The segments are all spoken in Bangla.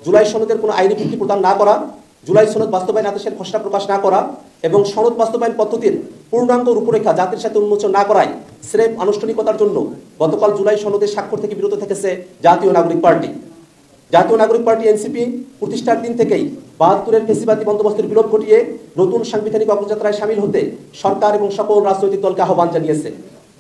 জুলাই সনদের কোনো আইনি ভিত্তি প্রদান না করা, জুলাই সনদ বাস্তবায়ন আদেশের খসড়া প্রকাশ না করা এবং সনদ বাস্তবায়ন পদ্ধতির পূর্ণাঙ্গ রূপরেখা জাতির সাথে উন্মোচন না করায় স্রেফ আনুষ্ঠানিকতার জন্য গতকাল জুলাই সনদের স্বাক্ষর থেকে বিরত থেকেছে জাতীয় নাগরিক পার্টি। জাতীয় নাগরিক পার্টি এনসিপি প্রতিষ্ঠার দিন থেকেই ৭২-এর ফেসিবাদী বন্দোবস্তের বিলোপ ঘটিয়ে নতুন সাংবিধানিক অগ্রযাত্রায় সামিল হতে সরকার এবং সকল রাজনৈতিক দলকে আহ্বান জানিয়েছে।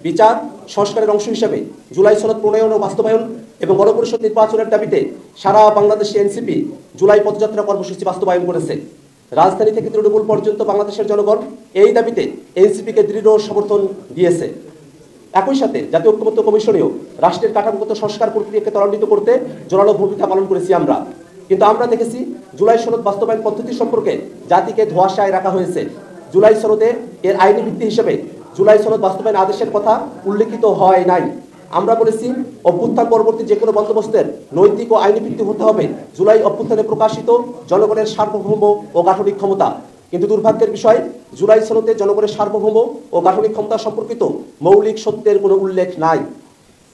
বিচার সংস্কারের অংশ হিসেবে জুলাই সনদ প্রণয়ন ও বাস্তবায়ন এবং গণপরিষদ নির্বাচনের দাবিতে সারা বাংলাদেশে এনসিপি জুলাই পদযাত্রা কর্মসূচি বাস্তবায়ন করেছে। রাজধানী থেকে তৃণমূল পর্যন্ত বাংলাদেশের জনগণ এই দাবিতে এনসিপিকে দৃঢ় সমর্থন দিয়েছে। একই সাথে জাতীয় ঐক্যমত্য কমিশনেও রাষ্ট্রের কাঠামোগত সংস্কার প্রক্রিয়াকে ত্বরান্বিত করতে জোরালো ভূমিকা পালন করেছি আমরা। কিন্তু আমরা দেখেছি জুলাই সনদ বাস্তবায়ন পদ্ধতি সম্পর্কে জাতিকে ধোঁয়াশায় রাখা হয়েছে। জুলাই সনদে এর আইনি ভিত্তি হিসেবে জুলাই সনদ বাস্তবায়ন আদেশের কথা উল্লেখিত হয় নাই। আমরা বলেছি অভ্যুত্থান পরবর্তী যে কোনো বন্দোবস্তের নৈতিক ও আইনি ভিত্তি হতে হবে জুলাই অভ্যুত্থানে প্রকাশিত জনগণের সার্বভৌম ও গাঠনিক ক্ষমতা। কিন্তু দুর্ভাগ্যের বিষয়, জুলাই সনদে জনগণের সার্বভৌম ও গাঠনিক ক্ষমতা সম্পর্কিত মৌলিক সত্যের কোনো উল্লেখ নাই।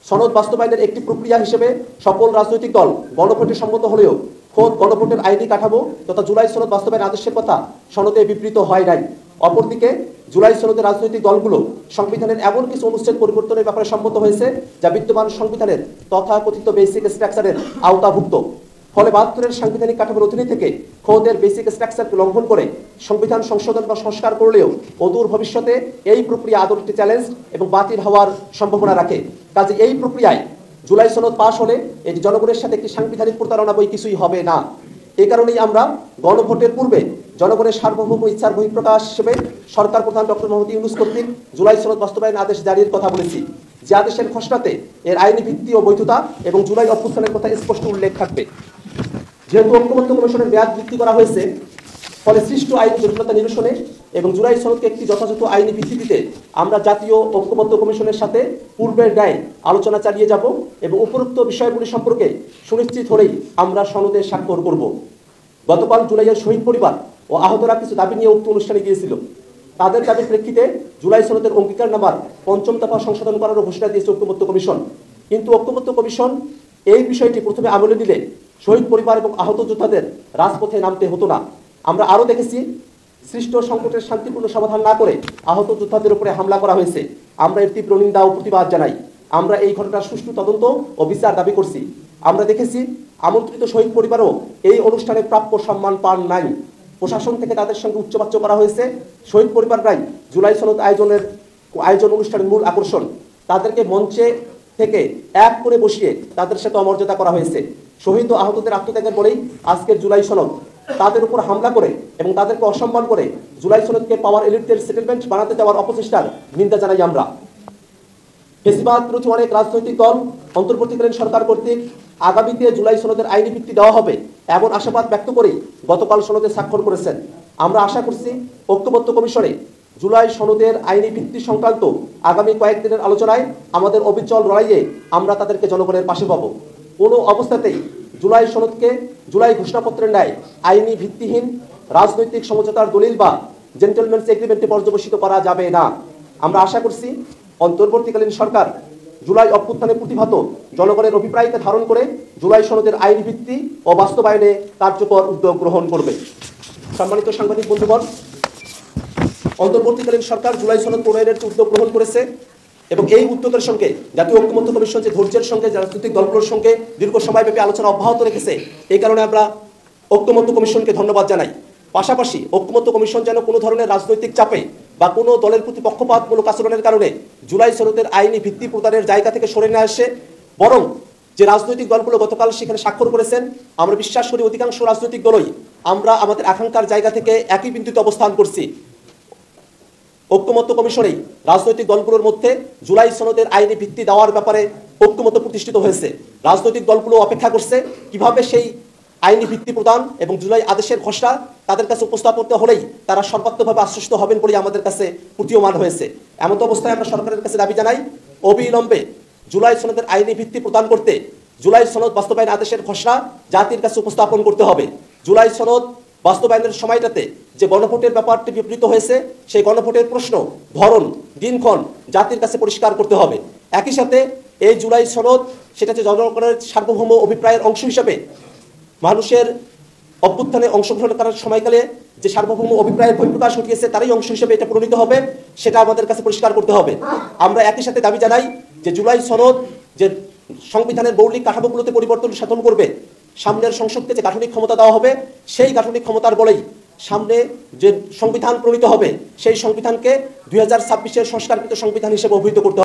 সনদ বাস্তবায়নের একটি প্রক্রিয়া হিসেবে সকল রাজনৈতিক দল গণভোটে সম্মত হলেও খোদ গণভোটের আইনি কাঠামো তথা জুলাই সনদ বাস্তবায়ন আদেশের কথা সনদে বিবৃত হয় নাই। অপরদিকে জুলাই সনদের রাজনৈতিক দলগুলো সংবিধানের এমন কিছু অনুচ্ছেদ পরিবর্তনের ব্যাপারে সম্মত হয়েছে যা বিদ্যমান সংবিধানের তথাকথিত বেসিক স্ট্রাকচারের আওতাভুক্ত। ফলে ৭২-এর সাংবিধানিক কাঠামোর অধীনে থেকে খোদের বেসিক স্ট্রাকচারকে লঙ্ঘন করে সংবিধান সংশোধন বা সংস্কার করলেও অদূর ভবিষ্যতে এই প্রক্রিয়া আদৌ একটি চ্যালেঞ্জ এবং বাতিল হওয়ার সম্ভাবনা রাখে। কাজে এই প্রক্রিয়ায় জুলাই সনদ পাশ হলে এটি জনগণের সাথে একটি সাংবিধানিক প্রতারণা বই কিছুই হবে না। এই কারণেই আমরা গণভোটের পূর্বে জনগণের সার্বভৌম ইচ্ছার বহিঃপ্রকাশ হিসেবে সরকার প্রধান ডক্টর মোহাম্মদ ইউনূস কর্তৃক জুলাই সনদ বাস্তবায়ন আদেশ জারির কথা বলেছি, যে আদেশের খসড়াতে এর আইনি ভিত্তি ও বৈধতা এবং জুলাই অভ্যুত্থানের কথা স্পষ্ট উল্লেখ থাকবে। যেহেতু ঐক্যমত্য কমিশনের মেয়াদ বৃদ্ধি করা হয়েছে, ফলে সৃষ্ট আইনি জটিলতা নিরসনে এবং জুলাই সনদকে একটি যথাযথ আইনি ভিত্তি দিতে আমরা জাতীয় ঐক্যমত্য কমিশনের সাথে পূর্বের ন্যায় আলোচনা চালিয়ে যাব এবং উপরোক্ত বিষয়গুলি সম্পর্কে সুনিশ্চিত হলেই আমরা সনদে স্বাক্ষর করব। গতকাল জুলাইয়ের শহীদ পরিবার ও আহতরা কিছু দাবি নিয়ে উক্ত অনুষ্ঠানে গিয়েছিল। তাদের দাবির প্রেক্ষিতে জুলাই সনদের অঙ্গীকারনামার ৫ম দফা সংশোধন করার ঘোষণা দিয়েছে ঐক্যমত্য কমিশন। কিন্তু ঐক্যমত্য কমিশন এই বিষয়টি প্রথমে আমলে নিলে শহীদ পরিবার এবং আহত যোদ্ধাদের রাজপথে নামতে হতো না। আমরা আরও দেখেছি সৃষ্ট সংকটের শান্তিপূর্ণ সমাধান না করে আহত যোদ্ধাদের উপরে হামলা করা হয়েছে। আমরা এর তীব্র নিন্দা ও প্রতিবাদ জানাই। আমরা এই ঘটনার সুষ্ঠু তদন্ত ও বিচার দাবি করছি। আমরা দেখেছি আমন্ত্রিত শহীদ পরিবারও এই অনুষ্ঠানে প্রাপ্য সম্মান পান নাই। প্রশাসন থেকে তাদের সঙ্গে উচ্চবাচ্য করা হয়েছে। শহীদ পরিবাররাই জুলাই সনদ আয়োজন অনুষ্ঠানের মূল আকর্ষণ। তাদেরকে মঞ্চে থেকে এক করে বসিয়ে তাদের সাথে অমর্যাদা করা হয়েছে। শহীদ ও আহতদের আত্মত্যাগের বলেই আজকের জুলাই সনদ। তাদের উপর হামলা করে এবং তাদেরকে অসম্মান করে জুলাই সনদকে পাওয়ার এলিটদের সেটেলমেন্ট বানাতে যাওয়ার অপচেষ্টার নিন্দা জানাই আমরা। ফেসিবাদ বিরোধী অনেক রাজনৈতিক দল অন্তর্বর্তীকালীন সরকার কর্তৃক আগামীতে জুলাই সনদের আইনি ভিত্তি দেওয়া হবে এমন আশাবাদ ব্যক্ত করেই গতকাল সনদে স্বাক্ষর করেছেন। আমরা আশা করছি ঐক্যমত্য কমিশনে জুলাই সনদের আইনি ভিত্তি সংক্রান্ত আগামী কয়েকদিনের আলোচনায় আমাদের অবিচল লড়াইয়ে আমরা তাদেরকে জনগণের পাশে পাব। কোনো অবস্থাতেই জুলাই সনদকে জুলাই ঘোষণাপত্রের ন্যায় আইনি ভিত্তিহীন রাজনৈতিক সমঝোতার দলিল বা জেন্টলম্যানস এগ্রিমেন্টে পর্যবেসিত করা যাবে না। আমরা আশা করছি অন্তর্বর্তীকালীন সরকার জুলাই অভ্যুত্থানে প্রতিহত জনগণের অভিপ্রায়কে ধারণ করে জুলাই সনদের আইনি ভিত্তি ও বাস্তবায়নে কার্যকর উদ্যোগ গ্রহণ করবে। সম্মানিত সাংবাদিক বন্ধুগণ, অন্তর্বর্তীকালীন সরকার জুলাই সনদ প্রণয়নের উদ্যোগ গ্রহণ করেছে এবং এই উদ্যোগের সঙ্গে জাতীয় ঐক্যমত্য কমিশন যে ধৈর্যের সঙ্গে রাজনৈতিক দলগুলোর সঙ্গে দীর্ঘ সময়ব্যাপী আলোচনা অব্যাহত রেখেছে, এই কারণে আমরা ঐক্যমত্য কমিশনকে ধন্যবাদ জানাই। পাশাপাশি ঐক্যমত্য কমিশন যেন কোনো ধরনের রাজনৈতিক চাপে বা কোনো দলের প্রতি পক্ষপাতমূলক আচরণের কারণে জুলাই সনদের আইনি ভিত্তি প্রদানের জায়গা থেকে সরে না আসে, বরং যে রাজনৈতিক দলগুলো গতকাল সেখানে স্বাক্ষর করেছেন, আমরা বিশ্বাস করি অধিকাংশ রাজনৈতিক দলই আমরা আমাদের আকাঙ্ক্ষার জায়গা থেকে একই বিন্দুতে অবস্থান করছি। ঐক্যমত্য কমিশনেই রাজনৈতিক দলগুলোর মধ্যে জুলাই সনদের আইনি ভিত্তি দেওয়ার ব্যাপারে ঐক্যমত্য প্রতিষ্ঠিত হয়েছে। রাজনৈতিক দলগুলো অপেক্ষা করছে কিভাবে সেই আইনি ভিত্তি প্রদান এবং জুলাই আদেশের খসড়া তাদের কাছে উপস্থাপন হলেই তারা সর্বাত্মকভাবে আশ্বস্ত হবেন বলে আমাদের কাছে প্রতীয়মান হয়েছে। এমন অবস্থায় আমরা সরকারের কাছে দাবি জানাই, অবিলম্বে জুলাই সনদের আইনি ভিত্তি প্রদান করতে জুলাই সনদ বাস্তবায়ন আদেশের খসড়া জাতির কাছে উপস্থাপন করতে হবে। জুলাই সনদ বাস্তবায়নের সময়টাতে যে গণভোটের ব্যাপারটি বিবৃত হয়েছে, সেই গণভোটের প্রশ্ন, ধরন, দিনক্ষণ জাতির কাছে পরিষ্কার করতে হবে। একই সাথে এই জুলাই সনদ সেটা যে জনগণের সার্বভৌম অভিপ্রায়ের অংশ হিসাবে মানুষের অভ্যুত্থানে অংশগ্রহণ করার সময়কালে যে সার্বভৌম অভিপ্রায়ের বহিঃপ্রকাশ ঘটিয়েছে তারই অংশ হিসেবে এটা প্রণীত হবে, সেটা আমাদের কাছে পরিষ্কার করতে হবে। আমরা একই সাথে দাবি জানাই যে জুলাই সনদ যে সংবিধানের মৌলিক কাঠামোগুলোতে পরিবর্তন সাধন করবে, সামনের সংসদকে যে গাঠনিক ক্ষমতা দেওয়া হবে সেই গাঠনিক ক্ষমতার বলেই সামনে যে সংবিধান প্রণীত হবে সেই সংবিধানকে 2026-এর সংস্কারকৃত সংবিধান হিসেবে অভিহিত করতে হবে।